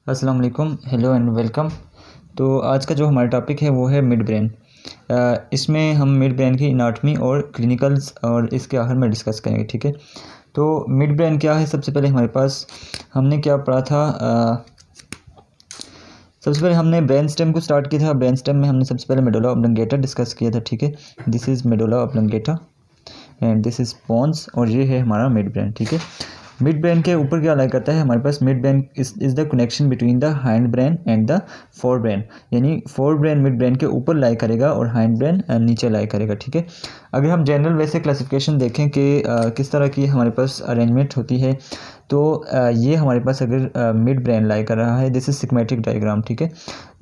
अस्सलाम वालेकुम, hello and welcome. तो आज का जो हमारा टॉपिक है वो है मिड ब्रेन। इसमें हम मिड ब्रेन की एनाटॉमी और क्लिनिकल्स और इसके आखिर में डिस्कस करेंगे, ठीक है। तो मिड ब्रेन क्या है, सबसे पहले हमारे पास हमने क्या पढ़ा था। सबसे पहले हमने ब्रेन स्टेम को स्टार्ट किया था। ब्रेन स्टेम में हमने सबसे पहले मेडुला ऑब्लंगेटा डिस्कस किया था, ठीक है। This is medulla oblongata and this is pons और ये है हमारा मिड ब्रेन, ठीक है। मिड ब्रेन के ऊपर क्या लाई करता है हमारे पास, midbrain is the connection between the hindbrain and the forebrain, यानी फोर ब्रेन मिड ब्रेन के ऊपर लाई करेगा और हाइंड ब्रेन नीचे लाई करेगा, ठीक है। अगर हम जनरल वैसे क्लासिफिकेशन देखें कि किस तरह की हमारे पास अरेंजमेंट होती है, तो ये हमारे पास अगर मिड ब्रेन लाई कर रहा है, दिस इज सिग्मेटिक डायग्राम, ठीक है।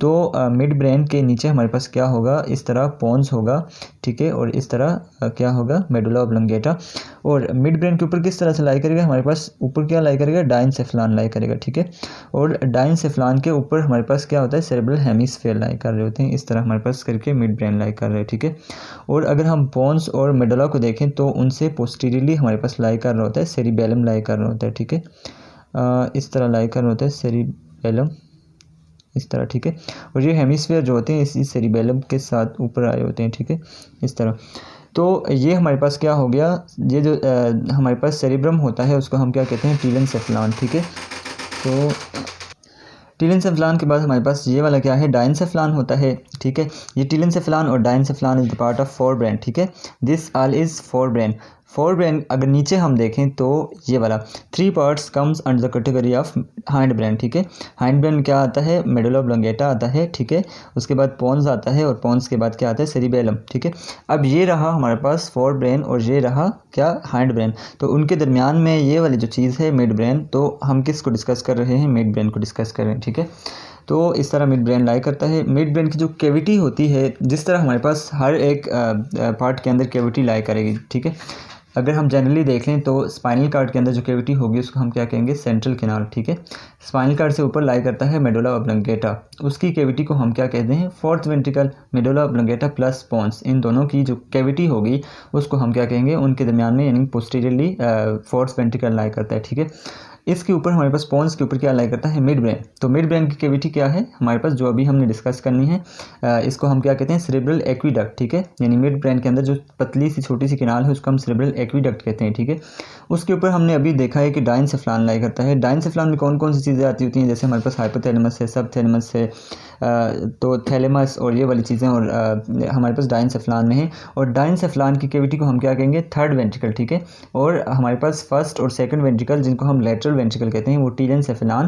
तो मिड ब्रेन के नीचे हमारे पास क्या होगा, इस तरह पोन्स होगा, ठीक है, और इस तरह क्या होगा, मेडुला ऑब्लंगेटा। और मिड ब्रेन के ऊपर किस तरह से लाई करेगा, हमारे पास ऊपर क्या लाई करेगा, डाइनसेफ्लान लाई करेगा, ठीक है। और डाइनसेफ्लान के ऊपर हमारे पास क्या होता है, सेरेब्रल हेमिस्फीयर लाई कर रहे होते हैं, इस तरह हमारे पास करके मिड ब्रेन लाई कर रहे हैं, ठीक है। और अगर हम पोन्स और मेडुला को देखें तो उनसे पोस्टीरियरली हमारे पास लाई कर रहा होता है, सेरिबेलम लाई कर रहा होता है, ठीक है। इस तरह लाई कर रहा होता है सेरिबेलम, इस तरह, ठीक है। और ये हेमिस्फीयर जो होते हैं इसी सेरिबेलम के साथ ऊपर आए होते हैं, ठीक है, इस तरह। तो ये हमारे पास क्या हो गया, ये जो हमारे पास सेरिब्रम होता है उसको हम क्या कहते हैं, टीलेनसेफ्लान, ठीक है। तो टीलेनसेफ्लान के बाद हमारे पास ये वाला क्या है, डाइनसेफ्लान होता है, ठीक है। ये टीलेनसेफ्लान और diencephalon is the part of forebrain, ठीक है। This all is forebrain. Forebrain अगर नीचे हम देखें तो ये वाला three parts comes under the category of hindbrain, ठीक है। हाइंड ब्रेन क्या आता है, मेडुला ऑब्लंगेटा आता है, ठीक है। उसके बाद पोन्स आता है और पोन्स के बाद क्या आता है, सेरिबेलम, ठीक है। अब ये रहा हमारे पास फोर ब्रेन और ये रहा क्या, हाइंड ब्रेन। तो उनके दरमियान में ये वाली जो चीज़ है मिड ब्रेन, तो हम किसको डिस्कस कर रहे हैं, मिड ब्रेन को डिस्कस कर रहे हैं, ठीक है। तो इस तरह मिड ब्रेन लाई करता है। मिड ब्रेन की जो कैविटी होती है, जिस तरह हमारे पास हर एक पार्ट के अंदर कैविटी लाई करेगी, ठीक है। अगर हम जनरली देख लें तो स्पाइनल कार्ड के अंदर जो कैविटी होगी उसको हम क्या कहेंगे, सेंट्रल कैनाल, ठीक है। स्पाइनल कार्ड से ऊपर लाई करता है मेडुला ऑब्लंगेटा, उसकी कैविटी को हम क्या कहते हैं, fourth ventricle. Medulla oblongata plus pons, इन दोनों की जो कैविटी होगी उसको हम क्या कहेंगे, उनके दरमियान में यानी पोस्टीरियरली फोर्थ वेंट्रिकल लाई करता है, ठीक है। इसके ऊपर हमारे पास पोन्स के ऊपर क्या लाई करता है, मिड ब्रेन। तो मिड ब्रेन की कैविटी क्या है हमारे पास, जो अभी हमने डिस्कस करनी है, इसको हम क्या कहते हैं, सेरेब्रल एक्विडक्ट, ठीक है। यानी मिड ब्रेन के अंदर जो पतली सी छोटी सी किनाल है उसको हम सेरेब्रल एक्विडक्ट कहते हैं, ठीक है। उसके ऊपर हमने अभी देखा है कि डाइनसेफ्लान लाई करता है। डाइनसेफ्लान में कौन कौन सी चीज़ें आती होती हैं, जैसे हमारे पास हाइपोथैलेमस है, सब थैलेमस है, तो थैलेमस और ये वाली चीज़ें और हमारे पास डाइनसेफ्लान में है। और डाइनसेफ्लान की कैविटी को हम क्या कहेंगे, थर्ड वेंट्रिकल, ठीक है। और हमारे पास फर्स्ट और सेकंड वेंट्रिकल जिनको हम लेटरल वेंट्रिकल कहते हैं, वो टीलेनसेफ्लान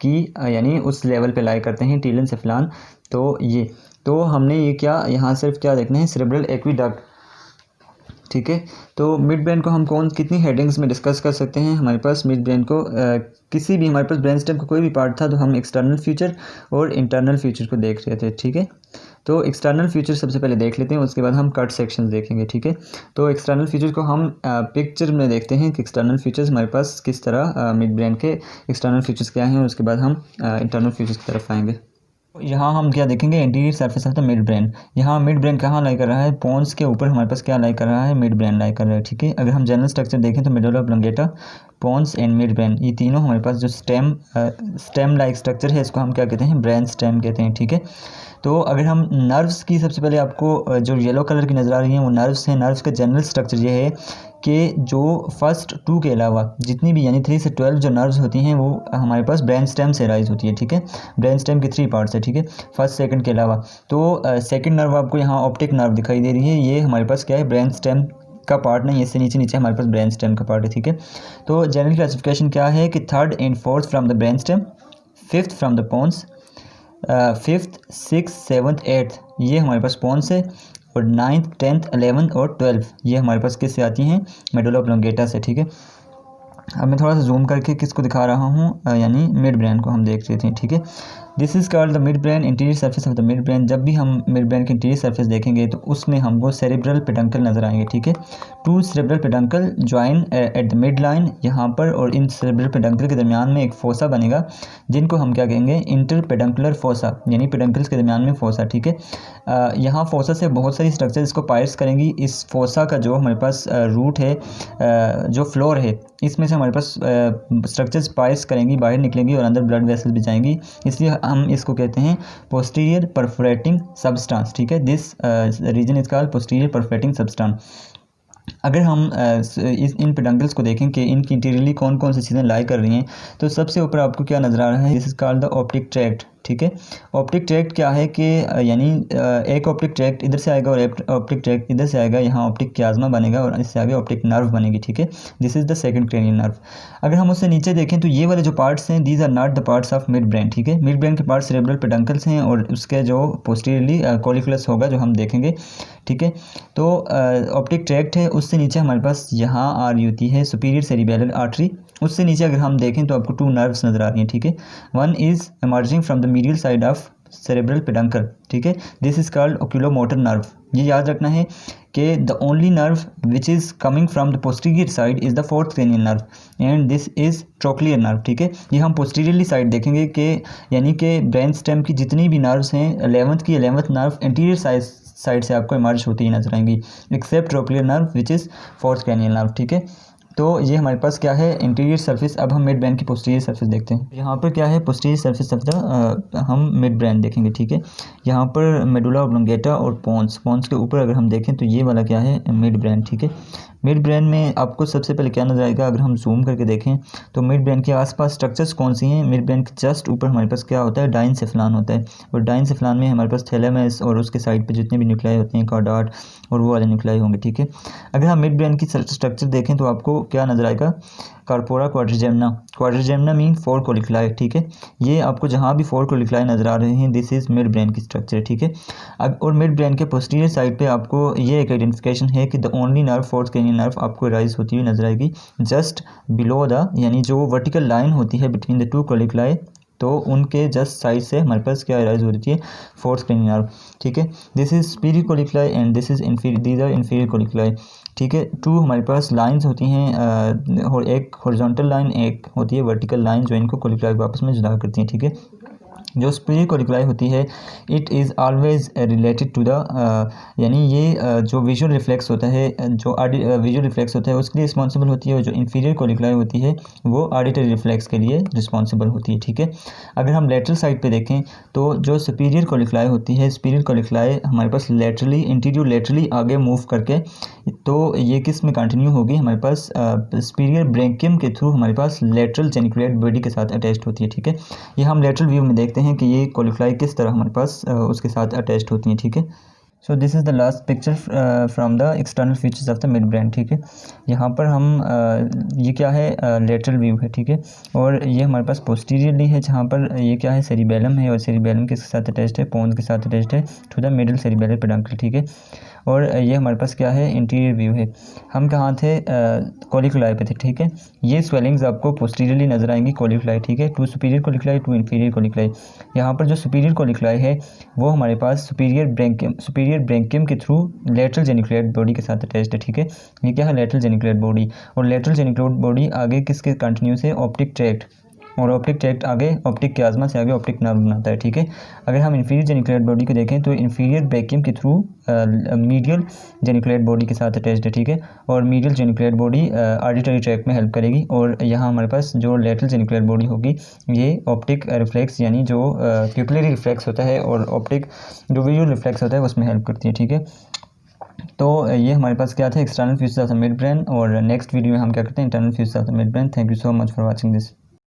की यानी उस लेवल पे लाई करते हैं, टीलेनसेफ्लान। तो ये तो हमने ये क्या यहाँ सिर्फ क्या देखना है, सेरेब्रल एक्विडक्ट, ठीक है। तो मिड ब्रेन को हम कितनी हेडिंग्स में डिस्कस कर सकते हैं, हमारे पास मिड ब्रेन को किसी भी हमारे पास ब्रेन स्टेम का कोई भी पार्ट था तो हम एक्सटर्नल फीचर और इंटरनल फीचर को देख रहे थे, ठीक है। तो एक्सटर्नल फीचर सबसे पहले देख लेते हैं, उसके बाद हम कट सेक्शंस देखेंगे, ठीक है। तो एक्सटर्नल फीचर को हम पिक्चर में देखते हैं कि एक्सटर्नल फीचर्स हमारे पास किस तरह मिड ब्रेन के एक्सटर्नल फीचर्स क्या हैं, उसके बाद हम इंटरनल फीचर्स की तरफ आएंगे। यहाँ हम क्या देखेंगे, interior surface of the mid brain. यहाँ मिड ब्रेन कहाँ लाई कर रहा है, पोन्स के ऊपर हमारे पास क्या लाई कर रहा है, मिड ब्रेन लाई कर रहा है, ठीक है। अगर हम जनरल स्ट्रक्चर देखें तो medulla oblongata, pons and mid brain, ये तीनों हमारे पास जो स्टेम लाइक स्ट्रक्चर है इसको हम क्या कहते हैं, ब्रेन स्टेम कहते हैं, ठीक है। तो अगर हम नर्व्स की, सबसे पहले आपको जो येलो कलर की नज़र आ रही हैं वो नर्व्स हैं। नर्व्स का जनरल स्ट्रक्चर ये है कि जो फर्स्ट 2 के अलावा जितनी भी यानी 3 से 12 जो नर्व्स होती हैं वो हमारे पास ब्रेन स्टेम से राइज होती है, ठीक है। ब्रेन स्टेम के 3 पार्ट्स है, ठीक है, फर्स्ट सेकंड के अलावा। तो सेकंड नर्व आपको यहाँ ऑप्टिक नर्व दिखाई दे रही है, ये हमारे पास क्या है, ब्रेन स्टेम का पार्ट नहीं, इससे नीचे नीचे हमारे पास ब्रेन स्टेम का पार्ट है, ठीक है। तो जनरल क्लासिफिकेशन क्या है कि third and fourth from the brain stem, fifth from the pons, fifth, six, seventh, eighth ये हमारे पास पोन्स है, और 9th, 10th, 11th और 12th ये हमारे पास किससे आती हैं, मेडुला ऑब्लंगेटा से, ठीक है। अब मैं थोड़ा सा जूम करके किसको दिखा रहा हूँ, यानी मिड ब्रेन को हम देख रहे थे, ठीक है। This is called the mid brain, interior surface of the mid brain. जब भी हम मिड ब्रेन के इंटीरियर सरफेस देखेंगे तो उसमें हमको सेरेब्रल पेडंकल नज़र आएंगे, ठीक है। Two cerebral peduncle join at the mid line, यहाँ पर और इन सेरेब्रल पेडंकल के दरमियान में एक फोसा बनेगा, जिनको हम क्या कहेंगे, इंटर पेडंकुलर फोसा, यानी पेडंकल्स के दरमियान में फोसा, ठीक है। यहाँ फोसा से बहुत सारी स्ट्रक्चर इसको पायर्स करेंगी। इस फोसा का जो हमारे पास रूट है, जो फ्लोर है, इसमें से हमारे पास स्ट्रक्चर्स पायर्स करेंगी, बाहर निकलेंगी और अंदर ब्लड वेसल्स भी जाएंगी, इसलिए हम इसको कहते हैं पोस्टीरियर परफोरेटिंग सबस्टांस, ठीक है। This region is called posterior perforating substance. अगर हम इन पेडंकल्स को देखें कि इनकी इंटीरियरली कौन कौन सी चीज़ें लाई कर रही हैं, तो सबसे ऊपर आपको क्या नज़र आ रहा है, this is called the optic tract, ठीक है। ऑप्टिक ट्रैक्ट क्या है कि यानी एक ऑप्टिक ट्रैक्ट इधर से आएगा और एक ऑप्टिक ट्रैक्ट इधर से आएगा, यहाँ ऑप्टिक क्याज़मा बनेगा और इससे आगे ऑप्टिक नर्व बनेगी, ठीक है। This is the second cranial nerve. अगर हम उससे नीचे देखें तो ये वाले जो पार्ट्स हैं, these are not the parts of mid brain, ठीक है। मिड ब्रेन के पार्ट्स सेरेब्रल पेडंकल्स हैं और उसके जो पोस्टीरियरली कॉलिकुलस होगा जो हम देखेंगे, ठीक है। तो ऑप्टिक ट्रैक्ट है, उससे नीचे हमारे पास यहाँ आ रही होती है सुपीरियर सेरिबेलर आर्टरी। उससे नीचे अगर हम देखें तो आपको टू नर्व्स नज़र आ रही हैं, ठीक है। One is emerging from the medial side of cerebral peduncle, ठीक है। This is called oculomotor nerve. ये याद रखना है कि the only nerve which is coming from the posterior side is the fourth cranial nerve and this is trochlear nerve, ठीक है। ये हम पोस्टीरियरली साइड देखेंगे कि यानी कि ब्रेन स्टेम की जितनी भी नर्व्स हैं 11th नर्व इंटीरियर साइड से आपको इमर्ज होती ही नजर आएंगी, except trochlear nerve which is fourth cranial nerve, ठीक है। तो ये हमारे पास क्या है, इंटीरियर सरफेस। अब हम मिड ब्रेन की पोस्टीरियर सरफेस देखते हैं। यहाँ पर क्या है, पोस्टीरियर सरफेस ऑफ द हम मिड ब्रेन देखेंगे, ठीक है। यहाँ पर मेडुला ऑब्लोंगेटा और पोन्स के ऊपर अगर हम देखें तो ये वाला क्या है, मिड ब्रेन, ठीक है। मिड ब्रेन में आपको सबसे पहले क्या नज़र आएगा, अगर हम जूम करके देखें तो मिड ब्रेन के आसपास स्ट्रक्चर्स कौन सी हैं। मिड ब्रेन के जस्ट ऊपर हमारे पास क्या होता है, डाइनसेफ्लान होता है, और डाइनसेफ्लान में हमारे पास थैलेमस और उसके साइड पे जितने भी न्यूक्लियाई होते हैं, कॉर्डाट और वो वाले न्यूक्लियाई होंगे, ठीक है। अगर हम मिड ब्रेन की स्ट्रक्चर देखें तो आपको क्या नज़र आएगा, कार्पोरा क्वाड्रिजेमिना मीन 4 कोलिक्लाई, ठीक है। ये आपको जहाँ भी 4 कोलिक्लाई नज़र आ रहे हैं, दिस इज़ मिड ब्रेन की स्ट्रक्चर, ठीक है। अब और मिड ब्रेन के पोस्टीरियर साइड पे आपको ये एक आइडेंटिफिकेशन है कि the only nerve, fourth cranial nerve आपको राइज होती हुई नजर आएगी जस्ट बिलो द, यानी जो वर्टिकल लाइन होती है बिटवीन द 2 कोलिक्लाई, तो उनके जस्ट साइड से हमारे पास क्या राइज होती है, फोर्थ क्रेनियल नर्व, ठीक है। This is superior colliculi and this is inferior, these are inferior colliculi, ठीक है। 2 हमारे पास लाइंस होती हैं और एक हॉरिजॉन्टल लाइन, एक होती है वर्टिकल लाइन जो इनको कोलिक्लाई को आपस में जुदा करती हैं, ठीक है। जो सुपीरियर कोलिक्लाई होती है, it is always related to the, यानी ये जो विजुअल रिफ्लेक्स होता है, जो विजुअल रिफ्लेक्स होता है उसके लिए रिस्पॉन्सिबल होती है, और जो इंफीरियर कोलिक्लाई होती है वो ऑडिटरी रिफ्लेक्स के लिए रिस्पॉन्सिबल होती है, ठीक है। अगर हम लेटरल साइड पे देखें तो जो सुपीरियर कोलिक्लाई होती है, सुपीरियर कोलिक्लाई हमारे पास लेटरली, इंटीरियर लेटरली आगे मूव करके, तो ये किस में कंटिन्यू होगी, हमारे पास सुपीरियर ब्रेंकियम के थ्रू हमारे पास लेटरल जेनिकुलेट बॉडी के साथ अटैच्ड होती है, ठीक है। ये हम लेटरल व्यू में देखते हैं कि ये कोलिक्लाई किस तरह हमारे पास उसके साथ अटैच्ड होती हैं, ठीक है। So this is the last picture from the external features of the mid brain, ठीक है। यहाँ पर हम ये क्या है, लेटरल व्यू है, ठीक है। और ये हमारे पास पोस्टीरियरली है, जहाँ पर ये क्या है, सेरिबेलम है, और सेरिबेलम किसके साथ अटैच्ड है, पोन्स के साथ अटैच्ड है to the middle cerebellar peduncle, ठीक है। और ये हमारे पास क्या है, इंटीरियर व्यू है। हम कहाँ थे, कोलिकुलाई पे थे, ठीक है। ये स्वेलिंग्स आपको पोस्टीरियरली नजर आएंगी, कोलिकुलाई, ठीक है। 2 सुपीरियर कोलिकुलाई, 2 इंफीरियर कोलिकुलाई। यहाँ पर जो सुपीरियर कोलिकुलाई है वो हमारे पास सुपीरियर ब्रेंकियम के थ्रू लेटरल जेनिकुलेट बॉडी के साथ अटैच्ड है, ठीक है। ये क्या है, लेटरल जेनिकुलेट बॉडी, और लेटरल जेनिकुलेट बॉडी आगे किसके कंटिन्यूस है, ऑप्टिक ट्रैक्ट, और ऑप्टिक ट्रैक्ट आगे ऑप्टिक क्याज़मा से आगे ऑप्टिक नर्व बनाता है, ठीक है। अगर हम इंफीरियर जेनिकुलेट बॉडी को देखें तो इंफीरियर ब्रेकियम के थ्रू मीडियल जेनिकुलेट बॉडी के साथ अटैच्ड है, ठीक है। और medial geniculate body auditory tract में हेल्प करेगी, और यहाँ हमारे पास जो लेटरल जेनिकुलेट बॉडी होगी ये ऑप्टिक रिफ्लेक्स, यानी जो प्यूपिलरी रिफ्लेक्स होता है और ऑप्टिक जो विजुअल रिफ्लेक्स होता है उसमें हेल्प करती है, ठीक है। तो ये हमारे पास क्या था, external features of the mid brain, और नेक्स्ट वीडियो में हम क्या करते हैं, internal features of the mid brain. Thank you so much for watching this.